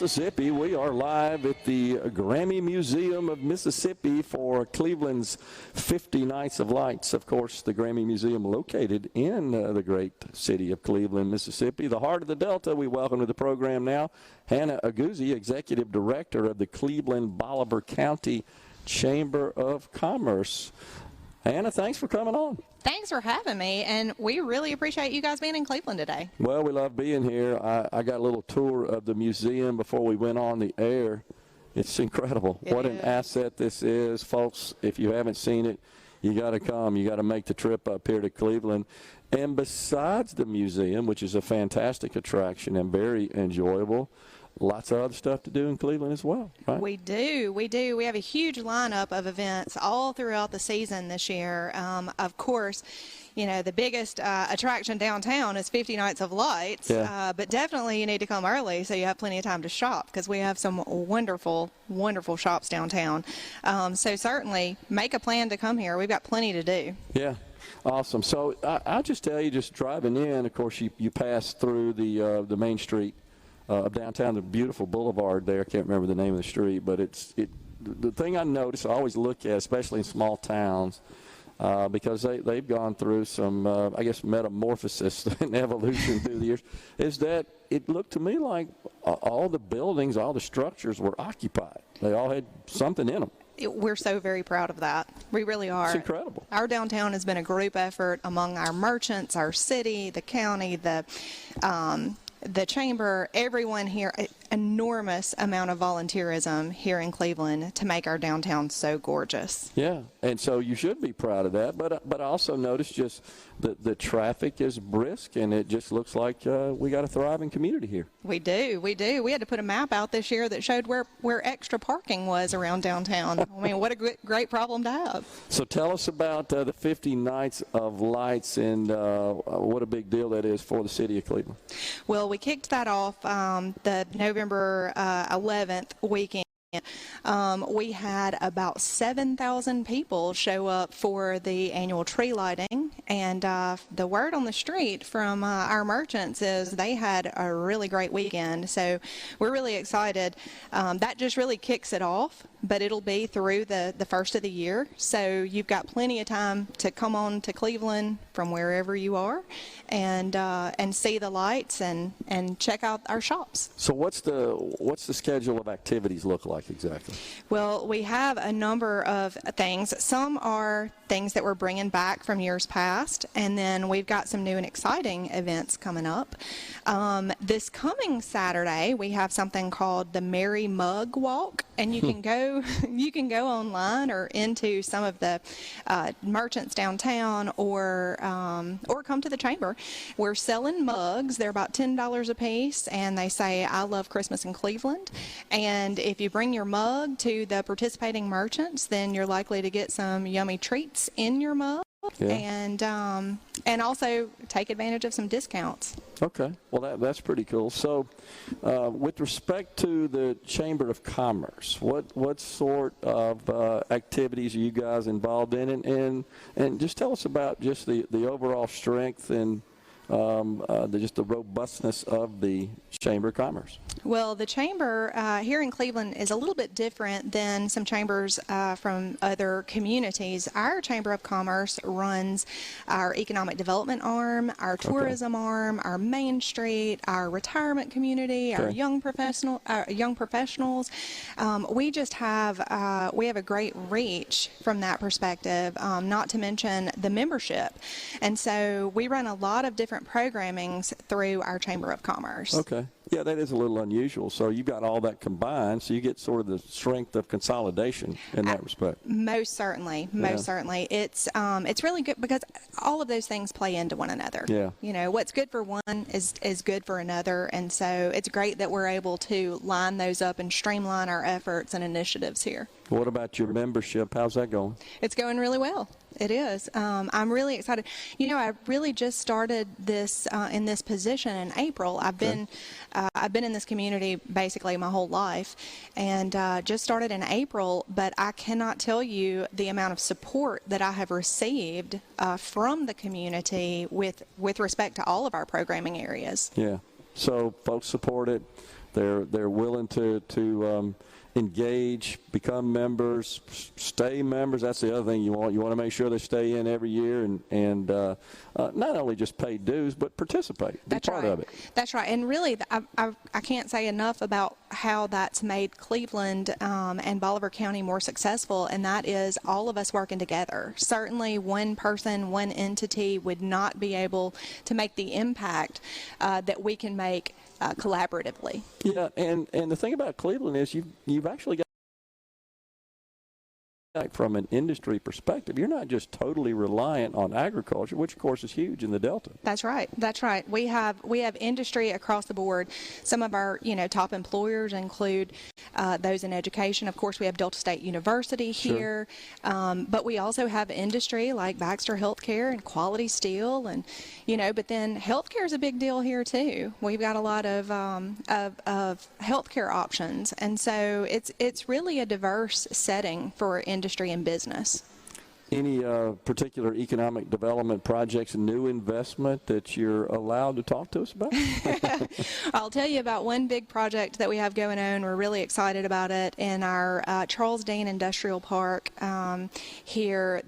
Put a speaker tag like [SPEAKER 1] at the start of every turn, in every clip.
[SPEAKER 1] Mississippi. We are live at the Grammy Museum of Mississippi for Cleveland's 50 Nights of Lights. Of course, the Grammy Museum located in the great city of Cleveland, Mississippi, the heart of the Delta. We welcome to the program now Hannah Aguzzi, Executive Director of the Cleveland-Bolivar County Chamber of Commerce. Hannah, thanks for coming on.
[SPEAKER 2] Thanks for having me, and we really appreciate you guys being in Cleveland today. Well,
[SPEAKER 1] we love being here. I got a little tour of the museum before we went on the air. It's incredible. What an asset this is. Folks, if you haven't seen it, you got to come. You got to make the trip up here to Cleveland. And besides the museum, which is a fantastic attraction and very enjoyable, lots of other stuff to do in Cleveland as well, right?
[SPEAKER 2] We do. We have a huge lineup of events all throughout the season this year. Of course, you know, the biggest attraction downtown is 50 Nights of Lights, but definitely you need to come early so you have plenty of time to shop, because we have some wonderful, wonderful shops downtown. So certainly make a plan to come here. We've got plenty to do.
[SPEAKER 1] Yeah. Awesome. So I'll just tell you, just driving in, of course, you pass through the main street of downtown, the beautiful boulevard there. I can't remember the name of the street, but the thing I notice, I always look at, especially in small towns, because they've gone through some, I guess, metamorphosis and evolution through the years, is that it looked to me like all the buildings, all the structures were occupied. They all had something in them.
[SPEAKER 2] We're so very proud of that. We really are.
[SPEAKER 1] It's incredible.
[SPEAKER 2] Our downtown has been a group effort among our merchants, our city, the county, the chamber, everyone here. Enormous amount of volunteerism here in Cleveland to make our downtown so gorgeous.
[SPEAKER 1] Yeah, and so you should be proud of that. But I also noticed just the traffic is brisk, and it just looks like we got a thriving community here.
[SPEAKER 2] We do. We had to put a map out this year that showed where extra parking was around downtown. I mean, what a great problem to have.
[SPEAKER 1] So tell us about the 50 Nights of Lights and what a big deal that is for the city of Cleveland.
[SPEAKER 2] Well, we kicked that off the November 11th weekend. We had about 7,000 people show up for the annual tree lighting, and the word on the street from our merchants is they had a really great weekend. So we're really excited. That just really kicks it off, but it'll be through the first of the year. So you've got plenty of time to come on to Cleveland from wherever you are and see the lights and check out our shops.
[SPEAKER 1] So what's the schedule of activities look like exactly?
[SPEAKER 2] Well, we have a number of things. Some are things that we're bringing back from years past, and then we've got some new and exciting events coming up. This coming Saturday, we have something called the Merry Mug Walk, and you can go online or into some of the merchants downtown, or come to the chamber. We're selling mugs. They're about $10 a piece, and they say "I love Christmas in Cleveland." And if you bring your mug to the participating merchants, then you're likely to get some yummy treats in your mug. Yeah. And also take advantage of some discounts.
[SPEAKER 1] Okay, well that's pretty cool. So, with respect to the Chamber of Commerce, what sort of activities are you guys involved in, and just tell us about just the overall strength and just the robustness of the Chamber of Commerce.
[SPEAKER 2] Well, the chamber here in Cleveland is a little bit different than some chambers from other communities. Our Chamber of Commerce runs our economic development arm, our tourism arm, our Main Street, our retirement community, our young professionals. We just have a great reach from that perspective. Not to mention the membership, and so we run a lot of different programmings through our Chamber of Commerce.
[SPEAKER 1] Okay. Yeah, that is a little unusual. So you've got all that combined, so you get sort of the strength of consolidation in that respect.
[SPEAKER 2] Most certainly. It's really good because all of those things play into one another.
[SPEAKER 1] Yeah.
[SPEAKER 2] You know, what's good for one is good for another, and so it's great that we're able to line those up and streamline our efforts and initiatives here.
[SPEAKER 1] What about your membership? How's that going?
[SPEAKER 2] It's going really well. It is. I'm really excited. You know, I really just started this in this position in April. I've been in this community basically my whole life, and just started in April. But I cannot tell you the amount of support that I have received from the community with respect to all of our programming areas.
[SPEAKER 1] Yeah. So folks support it. They're willing to engage, become members, stay members. That's the other thing you want. You want to make sure they stay in every year and not only just pay dues, but participate, be part of it.
[SPEAKER 2] That's right. And really, I can't say enough about how that's made Cleveland and Bolivar County more successful, and that is all of us working together. Certainly one person, one entity would not be able to make the impact that we can make collaboratively.
[SPEAKER 1] Yeah, and the thing about Cleveland is you've actually got, from an industry perspective, you're not just totally reliant on agriculture, which of course is huge in the Delta.
[SPEAKER 2] That's right. That's right. We have industry across the board. Some of our top employers include those in education. Of course, we have Delta State University here, but we also have industry like Baxter Healthcare and Quality Steel, and But then healthcare is a big deal here too. We've got a lot of healthcare options, and so it's really a diverse setting for industry and business.
[SPEAKER 1] Any particular economic development projects, new investment that you're allowed to talk to us about?
[SPEAKER 2] I'll tell you about one big project that we have going on. We're really excited about it in our Charles Dean Industrial Park here.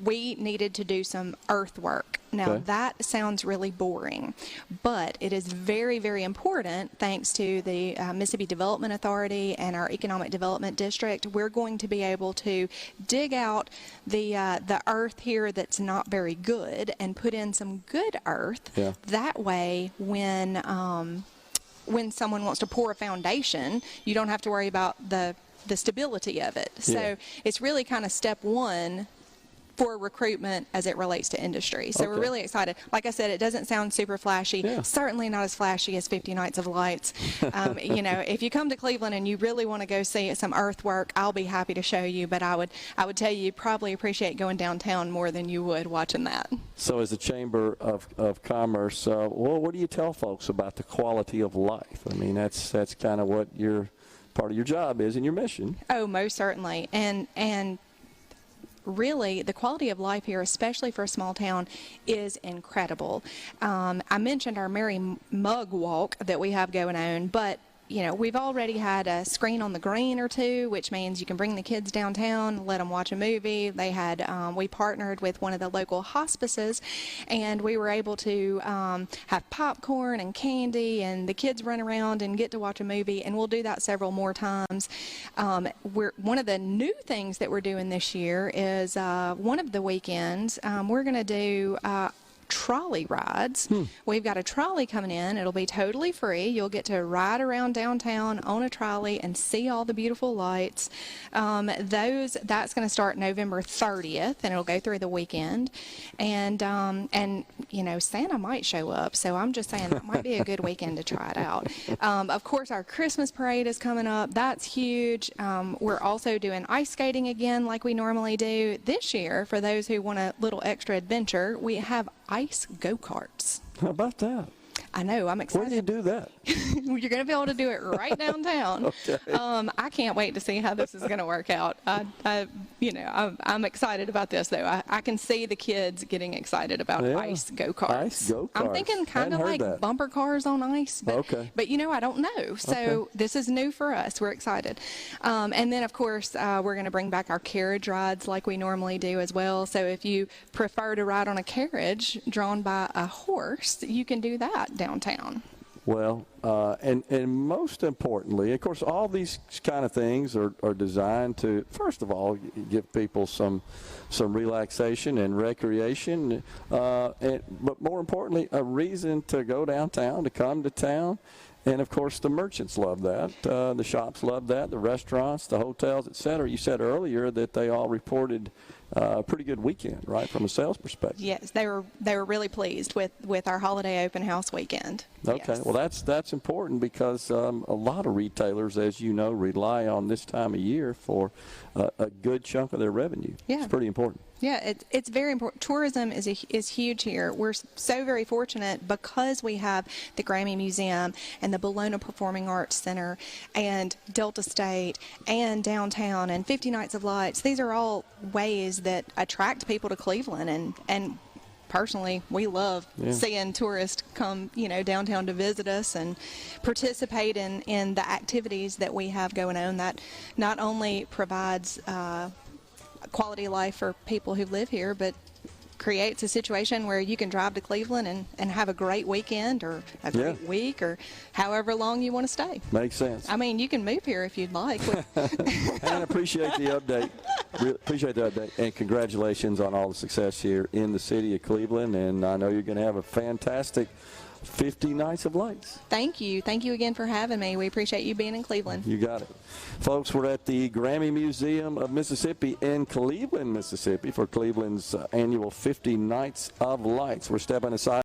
[SPEAKER 2] We needed to do some earthwork. Now, that sounds really boring, but it is very, very important. Thanks to the Mississippi Development Authority and our Economic Development District, we're going to be able to dig out the earth here that's not very good and put in some good earth. Yeah. That way, when someone wants to pour a foundation, you don't have to worry about the stability of it. So it's really kind of step one for recruitment as it relates to industry. So we're really excited. Like I said, it doesn't sound super flashy. Certainly not as flashy as 50 Nights of Lights. If you come to Cleveland and you really want to go see some earthwork, I'll be happy to show you. But I would tell you probably appreciate going downtown more than you would watching that. So as a Chamber of Commerce, what do you tell folks about the quality of life? I mean, that's kind of what part of your job is and your mission. Oh, most certainly. And really, the quality of life here, especially for a small town, is incredible. I mentioned our Merry Mug Walk that we have going on, but we've already had a screen on the green or two, which means you can bring the kids downtown, let them watch a movie. We partnered with one of the local hospices, and we were able to have popcorn and candy, and the kids run around and get to watch a movie, and we'll do that several more times. One of the new things that we're doing this year is one of the weekends, we're going to do trolley rides. We've got a trolley coming in. It'll be totally free. You'll get to ride around downtown on a trolley and see all the beautiful lights. That's going to start November 30th, and it'll go through the weekend. And Santa might show up, so I'm just saying that might be a good weekend to try it out. Of course, our Christmas parade is coming up. That's huge. We're also doing ice skating again like we normally do. This year, for those who want a little extra adventure, we have ice go-karts. How about that? I know, I'm excited. Where do you do that? You're going to be able to do it right downtown. Okay. I can't wait to see how this is going to work out. I'm excited about this, though. I can see the kids getting excited about ice go-karts. Ice go-karts. I'm thinking kind of like bumper cars on ice. But, but I don't know. So this is new for us. We're excited. And then, of course, we're going to bring back our carriage rides like we normally do as well. So if you prefer to ride on a carriage drawn by a horse, you can do that downtown. Well, and most importantly, of course, all these kind of things are designed to, first of all, give people some relaxation and recreation, but more importantly, a reason to go downtown, to come to town. And, of course, the merchants love that. The shops love that, the restaurants, the hotels, et cetera. You said earlier that they all reported a pretty good weekend, right, from a sales perspective. Yes, they were really pleased with our holiday open house weekend. Okay, yes. Well, that's important because a lot of retailers, as you know, rely on this time of year for a good chunk of their revenue. Yeah. It's pretty important. Yeah, it's very important. Tourism is huge here. We're so very fortunate because we have the Grammy Museum and the Bologna Performing Arts Center and Delta State and downtown and 50 Nights of Lights. These are all ways that attract people to Cleveland, and personally, we love seeing tourists come, downtown to visit us and participate in the activities that we have going on. That not only provides quality of life for people who live here, but creates a situation where you can drive to Cleveland and have a great weekend or a great week or however long you want to stay.
[SPEAKER 1] Makes sense.
[SPEAKER 2] I mean, you can move here if you'd like.
[SPEAKER 1] And appreciate the update. Appreciate the update. And congratulations on all the success here in the city of Cleveland. And I know you're going to have a fantastic 50 Nights of Lights.
[SPEAKER 2] Thank you. Thank you again for having me. We appreciate you being in Cleveland.
[SPEAKER 1] You got it. Folks, we're at the Grammy Museum of Mississippi in Cleveland, Mississippi for Cleveland's annual 50 Nights of Lights. We're stepping aside.